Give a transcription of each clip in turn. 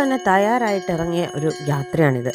തന്നെ തയ്യാറായിട്ടിറങ്ങിയ ഒരു യാത്രയാണിത്.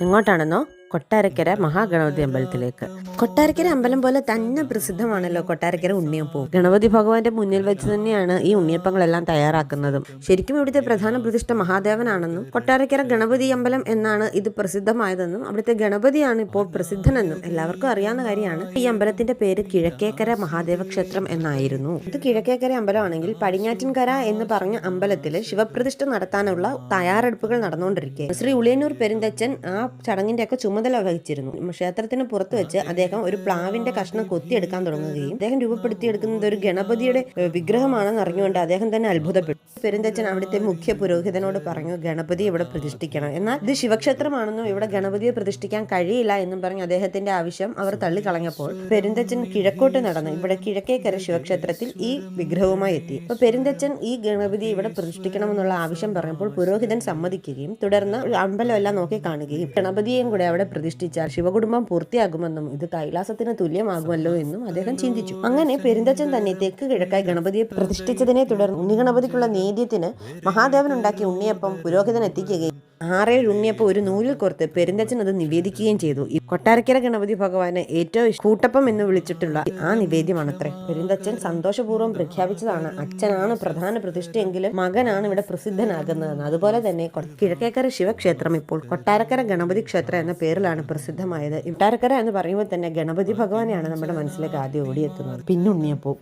എങ്ങോട്ടാണെന്നോ? കൊട്ടാരക്കര മഹാഗണപതി അമ്പലത്തിലേക്ക്. കൊട്ടാരക്കര അമ്പലം പോലെ തന്നെ പ്രസിദ്ധമാണല്ലോ കൊട്ടാരക്കര ഉണ്ണിയപ്പവും. ഗണപതി ഭഗവാന്റെ മുന്നിൽ വെച്ച് തന്നെയാണ് ഈ ഉണ്ണിയപ്പങ്ങളെല്ലാം തയ്യാറാക്കുന്നതും. ശരിക്കും ഇവിടുത്തെ പ്രധാന പ്രതിഷ്ഠ മഹാദേവനാണെന്നും കൊട്ടാരക്കര ഗണപതി അമ്പലം എന്നാണ് ഇത് പ്രസിദ്ധമായതെന്നും അവിടുത്തെ ഗണപതിയാണ് ഇപ്പോൾ പ്രസിദ്ധനെന്നും എല്ലാവർക്കും അറിയാവുന്ന കാര്യമാണ്. ഈ അമ്പലത്തിന്റെ പേര് കിഴക്കേക്കര മഹാദേവ ക്ഷേത്രം എന്നായിരുന്നു. ഇത് കിഴക്കേക്കര അമ്പലമാണെങ്കിൽ പടിഞ്ഞാറ്റിൻകര എന്ന് പറഞ്ഞ അമ്പലത്തിൽ ശിവപ്രതിഷ്ഠ നടത്താനുള്ള തയ്യാറെടുപ്പുകൾ നടന്നുകൊണ്ടിരിക്കെ ശ്രീ ഉളിയന്നൂർ പെരുന്തച്ചൻ ആ ചടങ്ങിന്റെ ഒക്കെ ചുമതല വഹിച്ചിരുന്നു. ക്ഷേത്രത്തിന് പുറത്ത് വെച്ച് അദ്ദേഹം ഒരു പ്ലാവിന്റെ കഷ്ണം കൊത്തിയെടുക്കാൻ തുടങ്ങുകയും അദ്ദേഹം രൂപപ്പെടുത്തിയെടുക്കുന്നത് ഒരു ഗണപതിയുടെ വിഗ്രഹമാണെന്ന് അറിഞ്ഞുകൊണ്ട് അദ്ദേഹം തന്നെ അത്ഭുതപ്പെട്ടു. പെരുന്തച്ചൻ അവിടുത്തെ മുഖ്യ പുരോഹിതനോട് പറഞ്ഞു, ഗണപതി ഇവിടെ പ്രതിഷ്ഠിക്കണം, എന്നാൽ ഇത് ശിവക്ഷേത്രമാണെന്നും ഇവിടെ ഗണപതിയെ പ്രതിഷ്ഠിക്കാൻ കഴിയില്ല എന്നും പറഞ്ഞ് അദ്ദേഹത്തിന്റെ ആവശ്യം അവർ തള്ളിക്കളഞ്ഞപ്പോൾ പെരുന്തച്ചൻ കിഴക്കോട്ട് നടന്ന് ഇവിടെ കിഴക്കേക്കര ശിവക്ഷേത്രത്തിൽ ഈ വിഗ്രഹവുമായി എത്തി. അപ്പൊ പെരുന്തച്ചൻ ഈ ഗണപതിയെ ഇവിടെ പ്രതിഷ്ഠിക്കണമെന്നുള്ള ആവശ്യം പറഞ്ഞപ്പോൾ പുരോഹിതൻ സമ്മതിക്കുകയും തുടർന്ന് അമ്പലം എല്ലാം നോക്കി കാണുകയും ഗണപതിയെയും കൂടെ അവിടെ പ്രതിഷ്ഠിച്ചാൽ ശിവകുടുംബം പൂർത്തിയാകുമെന്നും ഇത് കൈലാസത്തിന് തുല്യമാകുമല്ലോ എന്നും അദ്ദേഹം ചിന്തിച്ചു. അങ്ങനെ പെരുന്തച്ചൻ തന്നെ തെക്ക് കിഴക്കായി ഗണപതിയെ പ്രതിഷ്ഠിച്ചതിനെ തുടർന്ന് ഉണ്ണിഗണപതിക്കുള്ള നേദ്യത്തിന് മഹാദേവൻ ഉണ്ടാക്കിയ ഉണ്ണിയപ്പം പുരോഹിതൻ എത്തിക്കുകയും 6-7 ഉണ്ണിയപ്പം ഒരു നൂലിൽ കോർത്ത് പെരുന്തച്ചൻ അത് നിവേദിക്കുകയും ചെയ്തു. ഈ കൊട്ടാരക്കര ഗണപതി ഭഗവാന് ഏറ്റവും കൂട്ടപ്പം എന്ന് വിളിച്ചിട്ടുള്ള ആ നിവേദ്യമാണത്രേ. പെരുന്തച്ചൻ സന്തോഷപൂർവ്വം പ്രഖ്യാപിച്ചതാണ്, അച്ഛനാണ് പ്രധാന പ്രതിഷ്ഠയെങ്കിലും മകനാണ് ഇവിടെ പ്രസിദ്ധനാകുന്നതെന്ന്. അതുപോലെ തന്നെ കിഴക്കേക്കര ശിവക്ഷേത്രം ഇപ്പോൾ കൊട്ടാരക്കര ഗണപതി ക്ഷേത്രം എന്ന പേരിലാണ് പ്രസിദ്ധമായത്. കൊട്ടാരക്കര എന്ന് പറയുമ്പോൾ തന്നെ ഗണപതി ഭഗവാനെയാണ് നമ്മുടെ മനസ്സിലേക്ക് ആദ്യം ഓടിയെത്തുന്നത്, പിന്നെ ഉണ്ണിയപ്പവും.